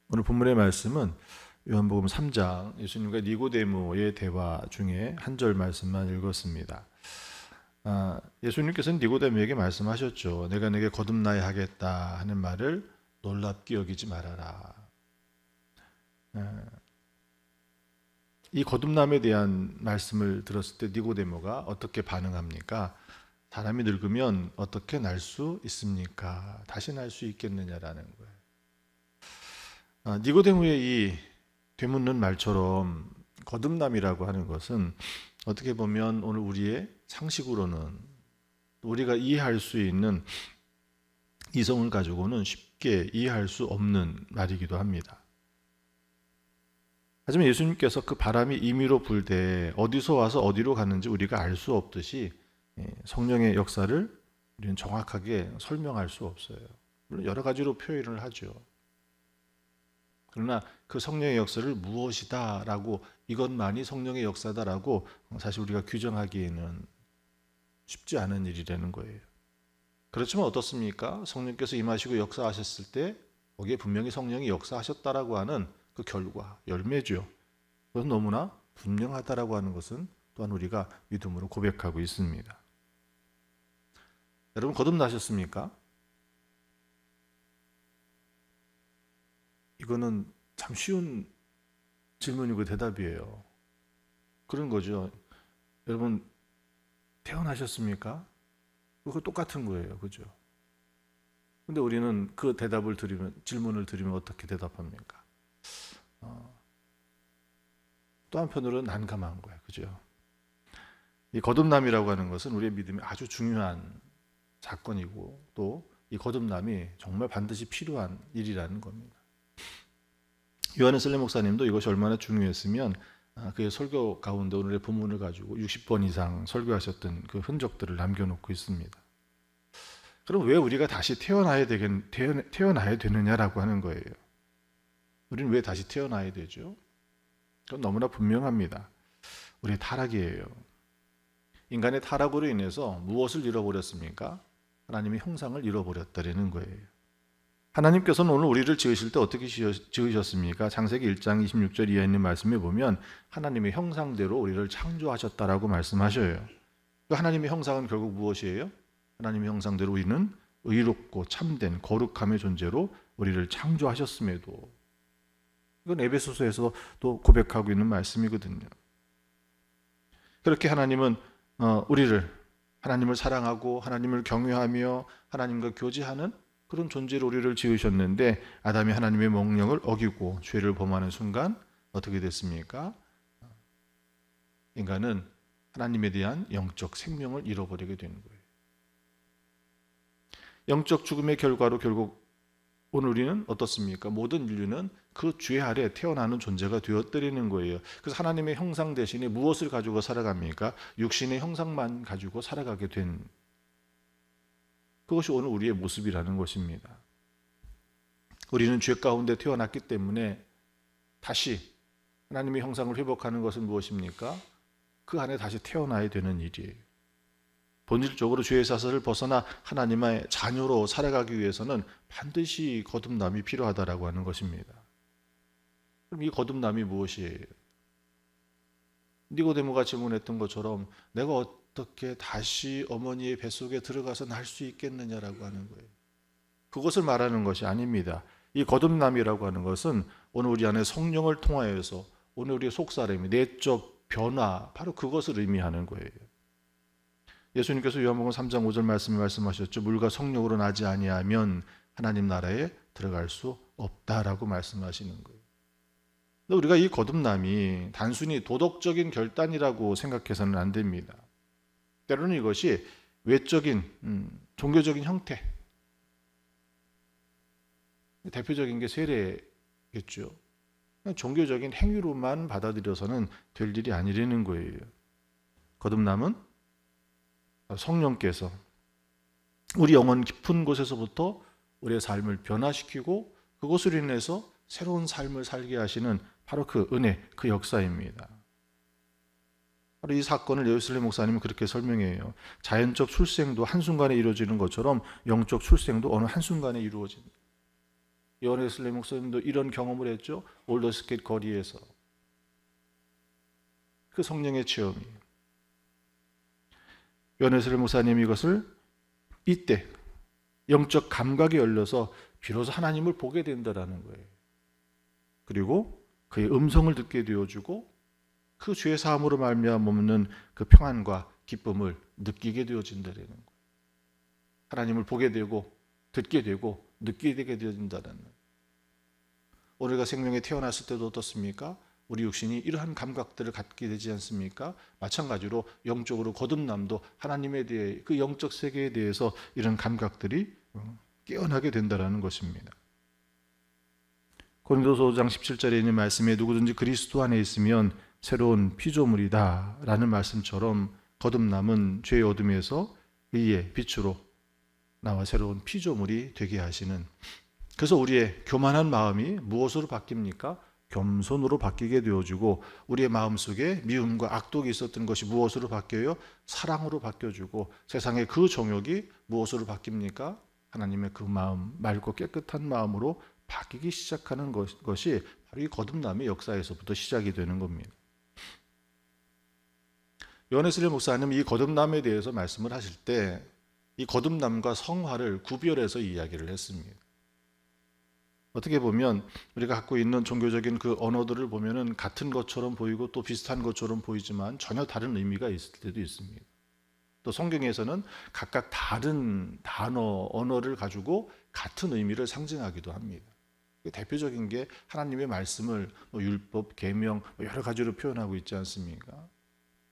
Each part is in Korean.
오늘 본문의 말씀은 요한복음 3장 예수님과 니고데모의 대화 중에 한 절 말씀만 읽었습니다. 예수님께서는 니고데모에게 말씀하셨죠. 내가 내게 거듭나야 하겠다 하는 말을 놀랍게 여기지 말아라. 이 거듭남에 대한 말씀을 들었을 때 니고데모가 어떻게 반응합니까? 사람이 늙으면 어떻게 날 수 있습니까? 다시 날 수 있겠느냐라는 거예요. 니고데모의 이 되묻는 말처럼 거듭남이라고 하는 것은 어떻게 보면 오늘 우리의 상식으로는 우리가 이해할 수 있는 이성을 가지고는 쉽게 이해할 수 없는 말이기도 합니다. 하지만 예수님께서 그 바람이 임의로 불 때 어디서 와서 어디로 가는지 우리가 알 수 없듯이 성령의 역사를 우리는 정확하게 설명할 수 없어요. 물론 여러 가지로 표현을 하죠. 그러나 그 성령의 역사를 무엇이다라고 이것만이 성령의 역사다라고 사실 우리가 규정하기에는 쉽지 않은 일이라는 거예요. 그렇지만 어떻습니까? 성령께서 임하시고 역사하셨을 때 거기에 분명히 성령이 역사하셨다라고 하는 그 결과, 열매죠. 그것은 너무나 분명하다라고 하는 것은 또한 우리가 믿음으로 고백하고 있습니다. 여러분 거듭나셨습니까? 이거는 참 쉬운 질문이고 대답이에요. 그런 거죠. 여러분 태어나셨습니까? 그거 똑같은 거예요. 그죠? 근데 우리는 그 대답을 들으면, 질문을 들으면 어떻게 대답합니까? 또 한편으로는 난감한 거예요. 그죠? 이 거듭남이라고 하는 것은 우리의 믿음이 아주 중요한 사건이고 또 이 거듭남이 정말 반드시 필요한 일이라는 겁니다. 요한의 슬레 목사님도 이것이 얼마나 중요했으면 그의 설교 가운데 오늘의 본문을 가지고 60번 이상 설교하셨던 그 흔적들을 남겨놓고 있습니다. 그럼 왜 우리가 다시 태어나야 되느냐라고 하는 거예요. 우리는 왜 다시 태어나야 되죠? 그건 너무나 분명합니다. 우리의 타락이에요. 인간의 타락으로 인해서 무엇을 잃어버렸습니까? 하나님의 형상을 잃어버렸다는 거예요. 하나님께서는 오늘 우리를 지으실 때 어떻게 지으셨습니까? 창세기 1장 26절 이하에 있는 말씀에 보면 하나님의 형상대로 우리를 창조하셨다라고 말씀하셔요. 그 하나님의 형상은 결국 무엇이에요? 하나님의 형상대로 우리는 의롭고 참된 거룩함의 존재로 우리를 창조하셨음에도, 이건 에베소서에서 또 고백하고 있는 말씀이거든요. 그렇게 하나님은 하나님을 사랑하고 하나님을 경외하며 하나님과 교제하는 그런 존재로 우리를 지으셨는데 아담이 하나님의 명령을 어기고 죄를 범하는 순간 어떻게 됐습니까? 인간은 하나님에 대한 영적 생명을 잃어버리게 되는 거예요. 영적 죽음의 결과로 결국 오늘 우리는 어떻습니까? 모든 인류는 그 죄 아래 태어나는 존재가 되어뜨리는 거예요. 그래서 하나님의 형상 대신에 무엇을 가지고 살아갑니까? 육신의 형상만 가지고 살아가게 된, 그것이 오늘 우리의 모습이라는 것입니다. 우리는 죄 가운데 태어났기 때문에 다시 하나님의 형상을 회복하는 것은 무엇입니까? 그 안에 다시 태어나야 되는 일이에요. 본질적으로 죄의 사슬을 벗어나 하나님의 자녀로 살아가기 위해서는 반드시 거듭남이 필요하다라고 하는 것입니다. 그럼 이 거듭남이 무엇이에요? 니고데모가 질문했던 것처럼 내가 어떻게 다시 어머니의 뱃속에 들어가서 날 수 있겠느냐라고 하는 거예요. 그것을 말하는 것이 아닙니다. 이 거듭남이라고 하는 것은 오늘 우리 안에 성령을 통하여서 오늘 우리의 속사람이 내적 변화, 바로 그것을 의미하는 거예요. 예수님께서 요한복음 3장 5절 말씀에 말씀하셨죠. 물과 성령으로 나지 아니하면 하나님 나라에 들어갈 수 없다라고 말씀하시는 거예요. 우리가 이 거듭남이 단순히 도덕적인 결단이라고 생각해서는 안 됩니다. 때로는 이것이 외적인 종교적인 형태, 대표적인 게 세례겠죠. 종교적인 행위로만 받아들여서는 될 일이 아니라는 거예요. 거듭남은 성령께서 우리 영혼 깊은 곳에서부터 우리의 삶을 변화시키고 그것으로 인해서 새로운 삶을 살게 하시는 바로 그 은혜, 그 역사입니다. 바로 이 사건을 예슬레 목사님은 그렇게 설명해요. 자연적 출생도 한순간에 이루어지는 것처럼 영적 출생도 어느 한순간에 이루어집니다. 요한 웨슬리 목사님도 이런 경험을 했죠. 올더스게이트 거리에서. 그 성령의 체험이에요. 요한 웨슬리 목사님이 이것을 이때 영적 감각이 열려서 비로소 하나님을 보게 된다라는 거예요. 그리고 그의 음성을 듣게 되어주고 그 죄 사함으로 말미암아 없는 그 평안과 기쁨을 느끼게 되어진다라는 거예요. 하나님을 보게 되고 듣게 되고 느끼게 되어진다는 거예요. 우리가 생명에 태어났을 때도 어떻습니까? 우리 육신이 이러한 감각들을 갖게 되지 않습니까? 마찬가지로 영적으로 거듭남도 하나님에 대해 그 영적 세계에 대해서 이런 감각들이 깨어나게 된다는 것입니다. 고린도서 5장 17절에 있는 말씀에 누구든지 그리스도 안에 있으면 새로운 피조물이다 라는 말씀처럼 거듭남은 죄의 어둠에서 의의 빛으로 나와 새로운 피조물이 되게 하시는, 그래서 우리의 교만한 마음이 무엇으로 바뀝니까? 겸손으로 바뀌게 되어주고, 우리의 마음속에 미움과 악독이 있었던 것이 무엇으로 바뀌어요? 사랑으로 바뀌어주고, 세상의 그 정욕이 무엇으로 바뀝니까? 하나님의 그 마음, 맑고 깨끗한 마음으로 바뀌기 시작하는 것이 바로 이 거듭남의 역사에서부터 시작이 되는 겁니다. 요한 웨슬리 목사님 이 거듭남에 대해서 말씀을 하실 때 이 거듭남과 성화를 구별해서 이야기를 했습니다. 어떻게 보면 우리가 갖고 있는 종교적인 그 언어들을 보면은 같은 것처럼 보이고 또 비슷한 것처럼 보이지만 전혀 다른 의미가 있을 때도 있습니다. 또 성경에서는 각각 다른 단어, 언어를 가지고 같은 의미를 상징하기도 합니다. 대표적인 게 하나님의 말씀을 율법, 계명 여러 가지로 표현하고 있지 않습니까?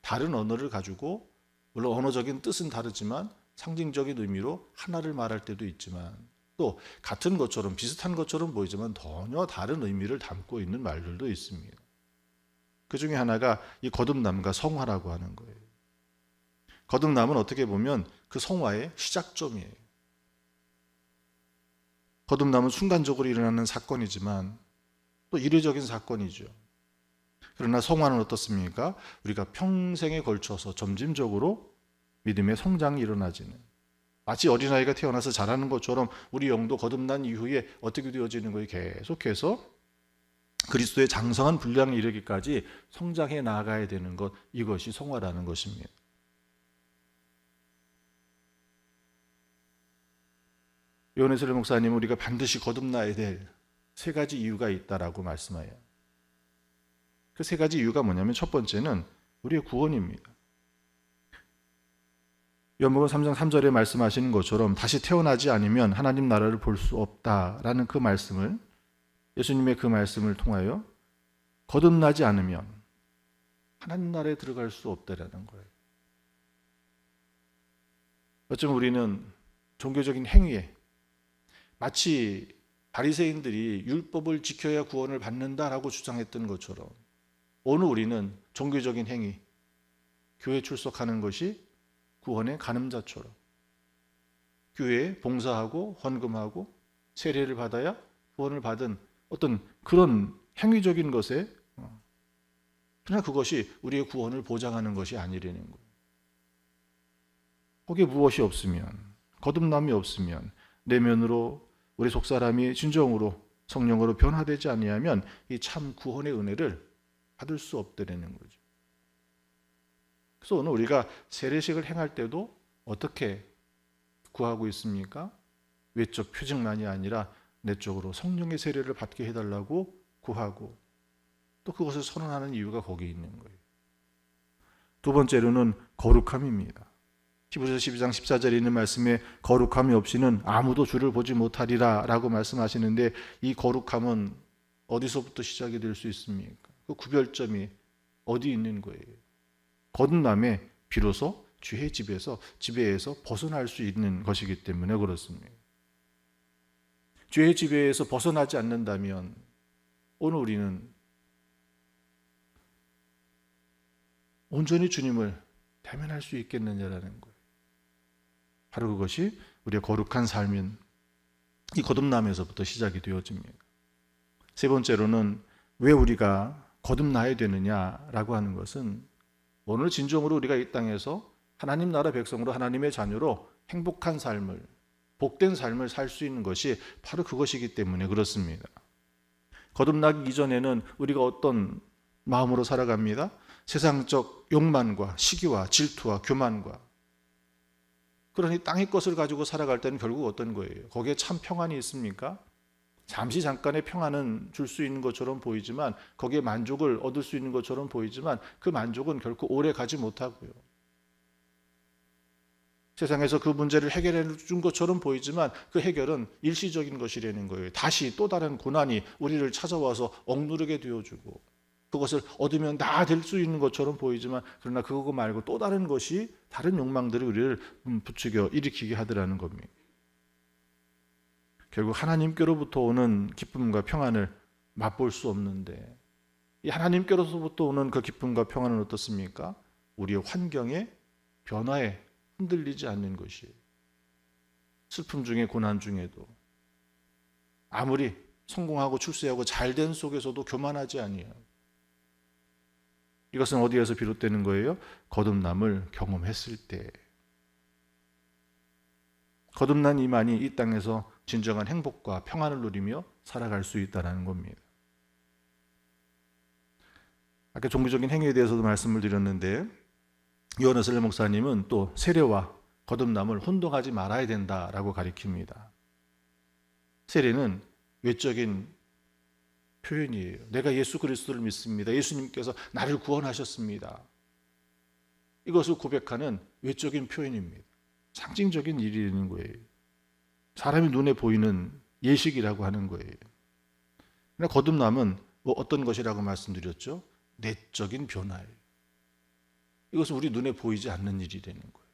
다른 언어를 가지고 물론 언어적인 뜻은 다르지만 상징적인 의미로 하나를 말할 때도 있지만, 또 같은 것처럼 비슷한 것처럼 보이지만 전혀 다른 의미를 담고 있는 말들도 있습니다. 그 중에 하나가 이 거듭남과 성화라고 하는 거예요. 거듭남은 어떻게 보면 그 성화의 시작점이에요. 거듭남은 순간적으로 일어나는 사건이지만 또 이례적인 사건이죠. 그러나 성화는 어떻습니까? 우리가 평생에 걸쳐서 점진적으로 믿음의 성장이 일어나지는, 마치 어린아이가 태어나서 자라는 것처럼 우리 영도 거듭난 이후에 어떻게 되어지는 거예요? 계속해서 그리스도의 장성한 분량에 이르기까지 성장해 나아가야 되는 것, 이것이 성화라는 것입니다. 요한 웨슬리 목사님은 우리가 반드시 거듭나야 될 세 가지 이유가 있다라고 말씀해요. 그 세 가지 이유가 뭐냐면 첫 번째는 우리의 구원입니다. 요한복음 3장 3절에 말씀하시는 것처럼 다시 태어나지 않으면 하나님 나라를 볼 수 없다라는 그 말씀을, 예수님의 그 말씀을 통하여 거듭나지 않으면 하나님 나라에 들어갈 수 없다라는 거예요. 어쩌면 우리는 종교적인 행위에 마치 바리새인들이 율법을 지켜야 구원을 받는다라고 주장했던 것처럼 오늘 우리는 종교적인 행위, 교회 출석하는 것이 구원의 가늠자처럼 교회에 봉사하고 헌금하고 세례를 받아야 구원을 받은 어떤 그런 행위적인 것에, 그러나 그것이 우리의 구원을 보장하는 것이 아니라는 거예요. 거기에 무엇이 없으면, 거듭남이 없으면, 내면으로 우리 속사람이 진정으로 성령으로 변화되지 아니하면 이 참 구원의 은혜를 받을 수 없다는 거죠. 그래서 오늘 우리가 세례식을 행할 때도 어떻게 구하고 있습니까? 외적 표징만이 아니라 내적으로 성령의 세례를 받게 해달라고 구하고, 또 그것을 선언하는 이유가 거기에 있는 거예요. 두 번째로는 거룩함입니다. 히브리서 12장 14절에 있는 말씀에 거룩함이 없이는 아무도 주를 보지 못하리라 라고 말씀하시는데, 이 거룩함은 어디서부터 시작이 될 수 있습니까? 그 구별점이 어디 있는 거예요? 거듭남에 비로소 죄의 지배에서 벗어날 수 있는 것이기 때문에 그렇습니다. 죄의 지배에서 벗어나지 않는다면 오늘 우리는 온전히 주님을 대면할 수 있겠느냐라는 거예요. 바로 그것이 우리의 거룩한 삶인 이 거듭남에서부터 시작이 되어집니다. 세 번째로는 왜 우리가 거듭나야 되느냐라고 하는 것은, 오늘 진정으로 우리가 이 땅에서 하나님 나라 백성으로 하나님의 자녀로 행복한 삶을, 복된 삶을 살 수 있는 것이 바로 그것이기 때문에 그렇습니다. 거듭나기 이전에는 우리가 어떤 마음으로 살아갑니다. 세상적 욕망과 시기와 질투와 교만과, 그러니 땅의 것을 가지고 살아갈 때는 결국 어떤 거예요? 거기에 참 평안이 있습니까? 잠시 잠깐의 평안은 줄 수 있는 것처럼 보이지만, 거기에 만족을 얻을 수 있는 것처럼 보이지만 그 만족은 결코 오래 가지 못하고요. 세상에서 그 문제를 해결해 준 것처럼 보이지만 그 해결은 일시적인 것이라는 거예요. 다시 또 다른 고난이 우리를 찾아와서 억누르게 되어주고, 그것을 얻으면 다 될 수 있는 것처럼 보이지만, 그러나 그거 말고 또 다른 것이, 다른 욕망들이 우리를 부추겨 일으키게 하더라는 겁니다. 결국 하나님께로부터 오는 기쁨과 평안을 맛볼 수 없는데, 이 하나님께로부터 오는 그 기쁨과 평안은 어떻습니까? 우리의 환경의 변화에 흔들리지 않는 것이에요. 슬픔 중에, 고난 중에도 아무리 성공하고 출세하고 잘된 속에서도 교만하지 아니에요. 이것은 어디에서 비롯되는 거예요? 거듭남을 경험했을 때. 거듭난 이만이 이 땅에서 진정한 행복과 평안을 누리며 살아갈 수 있다는 겁니다. 아까 종교적인 행위에 대해서도 말씀을 드렸는데, 요한 웨슬리 목사님은 또 세례와 거듭남을 혼동하지 말아야 된다라고 가리킵니다. 세례는 외적인 표현이에요. 내가 예수 그리스도를 믿습니다. 예수님께서 나를 구원하셨습니다. 이것을 고백하는 외적인 표현입니다. 상징적인 일이 있는 거예요. 사람이 눈에 보이는 예식이라고 하는 거예요. 그러나 거듭남은 어떤 것이라고 말씀드렸죠? 내적인 변화예요. 이것은 우리 눈에 보이지 않는 일이라는 거예요.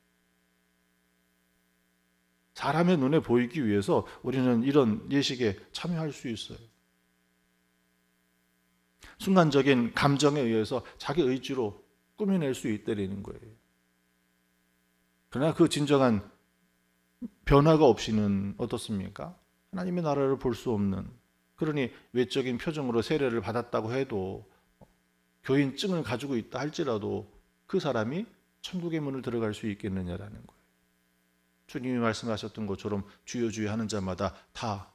사람의 눈에 보이기 위해서 우리는 이런 예식에 참여할 수 있어요. 순간적인 감정에 의해서 자기 의지로 꾸며낼 수 있다는 거예요. 그러나 그 진정한 변화가 없이는 어떻습니까? 하나님의 나라를 볼 수 없는, 그러니 외적인 표정으로 세례를 받았다고 해도, 교인증을 가지고 있다 할지라도 그 사람이 천국의 문을 들어갈 수 있겠느냐라는 거예요. 주님이 말씀하셨던 것처럼 주여 주여 하는 자마다 다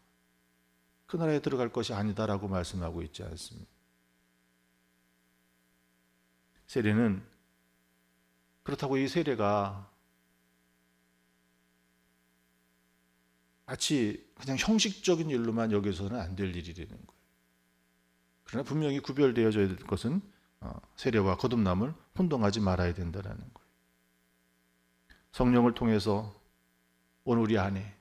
그 나라에 들어갈 것이 아니다라고 말씀하고 있지 않습니다. 세례는, 그렇다고 이 세례가 마치 그냥 형식적인 일로만 여기서는 안 될 일이라는 거예요. 그러나 분명히 구별되어져야 될 것은 세례와 거듭남을 혼동하지 말아야 된다는 거예요. 성령을 통해서 온 우리 안에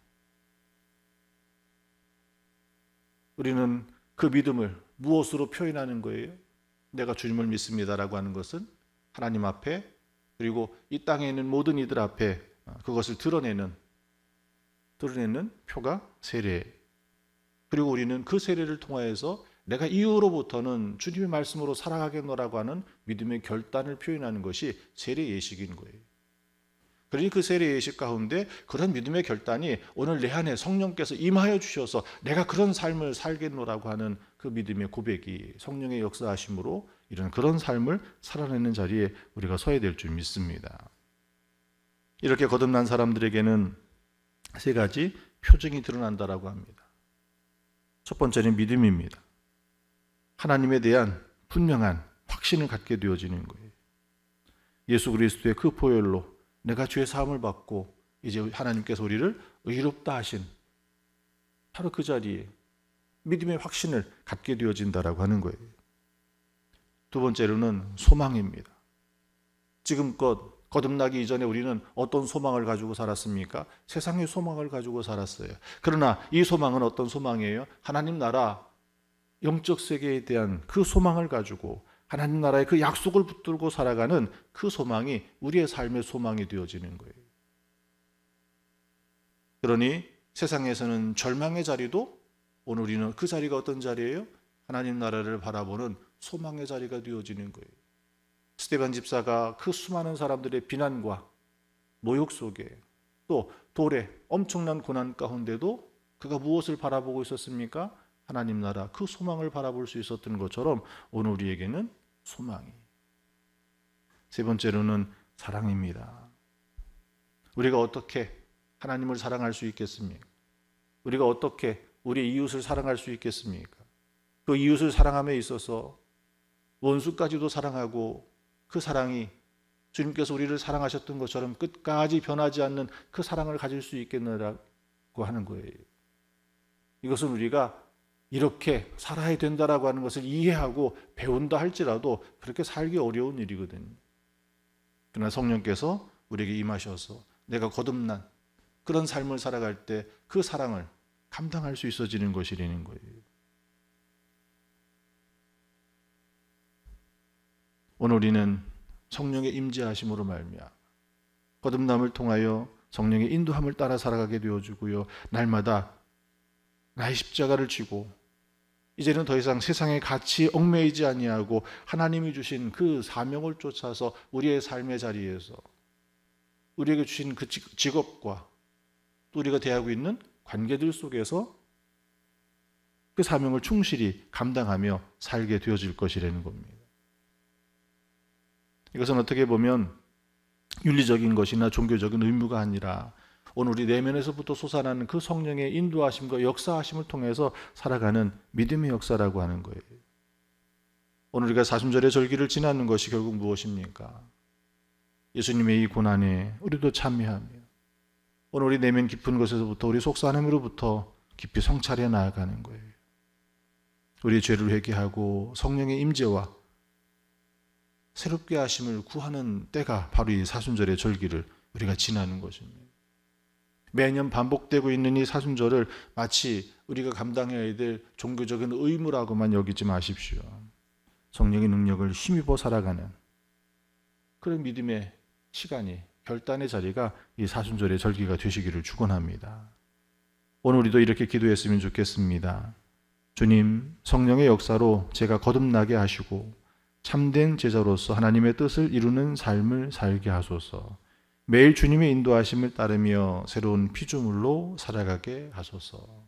우리는 그 믿음을 무엇으로 표현하는 거예요? 내가 주님을 믿습니다라고 하는 것은 하나님 앞에, 그리고 이 땅에 있는 모든 이들 앞에 그것을 드러내는 표가 세례. 그리고 우리는 그 세례를 통하여서 내가 이후로부터는 주님의 말씀으로 살아가겠노라고 하는 믿음의 결단을 표현하는 것이 세례 예식인 거예요. 그러니 그 세례 예식 가운데 그런 믿음의 결단이 오늘 내 안에 성령께서 임하여 주셔서 내가 그런 삶을 살겠노라고 하는 그 믿음의 고백이 성령의 역사하심으로 이런 그런 삶을 살아내는 자리에 우리가 서야 될 줄 믿습니다. 이렇게 거듭난 사람들에게는 세 가지 표징이 드러난다라고 합니다. 첫 번째는 믿음입니다. 하나님에 대한 분명한 확신을 갖게 되어지는 거예요. 예수 그리스도의 그 보혈로 내가 죄 사함을 받고 이제 하나님께서 우리를 의롭다 하신 바로 그 자리에 믿음의 확신을 갖게 되어진다라고 하는 거예요. 두 번째로는 소망입니다. 지금껏 거듭나기 이전에 우리는 어떤 소망을 가지고 살았습니까? 세상의 소망을 가지고 살았어요. 그러나 이 소망은 어떤 소망이에요? 하나님 나라, 영적 세계에 대한 그 소망을 가지고 하나님 나라의 그 약속을 붙들고 살아가는 그 소망이 우리의 삶의 소망이 되어지는 거예요. 그러니 세상에서는 절망의 자리도 오늘 우리는 그 자리가 어떤 자리예요? 하나님 나라를 바라보는 소망의 자리가 되어지는 거예요. 스데반 집사가 그 수많은 사람들의 비난과 모욕 속에, 또 돌에 엄청난 고난 가운데도 그가 무엇을 바라보고 있었습니까? 하나님 나라, 그 소망을 바라볼 수 있었던 것처럼 오늘 우리에게는 소망이. 세 번째로는 사랑입니다. 우리가 어떻게 하나님을 사랑할 수 있겠습니까? 우리가 어떻게 우리 이웃을 사랑할 수 있겠습니까? 그 이웃을 사랑함에 있어서 원수까지도 사랑하고 그 사랑이 주님께서 우리를 사랑하셨던 것처럼 끝까지 변하지 않는 그 사랑을 가질 수 있겠느라고 하는 거예요. 이것은 우리가 이렇게 살아야 된다라고 하는 것을 이해하고 배운다 할지라도 그렇게 살기 어려운 일이거든요. 그러나 성령께서 우리에게 임하셔서 내가 거듭난 그런 삶을 살아갈 때 그 사랑을 감당할 수 있어지는 것이라는 거예요. 오늘 우리는 성령의 임재하심으로 말미암아 거듭남을 통하여 성령의 인도함을 따라 살아가게 되어주고요. 날마다 나의 십자가를 쥐고 이제는 더 이상 세상의 가치에 얽매이지 아니하고 하나님이 주신 그 사명을 쫓아서 우리의 삶의 자리에서 우리에게 주신 그 직업과 또 우리가 대하고 있는 관계들 속에서 그 사명을 충실히 감당하며 살게 되어질 것이라는 겁니다. 이것은 어떻게 보면 윤리적인 것이나 종교적인 의무가 아니라 오늘 우리 내면에서부터 솟아나는 그 성령의 인도하심과 역사하심을 통해서 살아가는 믿음의 역사라고 하는 거예요. 오늘 우리가 사순절의 절기를 지나는 것이 결국 무엇입니까? 예수님의 이 고난에 우리도 참여하며 오늘 우리 내면 깊은 곳에서부터 우리 속사람으로부터 깊이 성찰해 나아가는 거예요. 우리의 죄를 회개하고 성령의 임재와 새롭게 하심을 구하는 때가 바로 이 사순절의 절기를 우리가 지나는 것입니다. 매년 반복되고 있는 이 사순절을 마치 우리가 감당해야 될 종교적인 의무라고만 여기지 마십시오. 성령의 능력을 힘입어 살아가는 그런 믿음의 시간이 결단의 자리가 이 사순절의 절기가 되시기를 축원합니다. 오늘 우리도 이렇게 기도했으면 좋겠습니다. 주님, 성령의 역사로 제가 거듭나게 하시고 참된 제자로서 하나님의 뜻을 이루는 삶을 살게 하소서. 매일 주님의 인도하심을 따르며 새로운 피조물로 살아가게 하소서.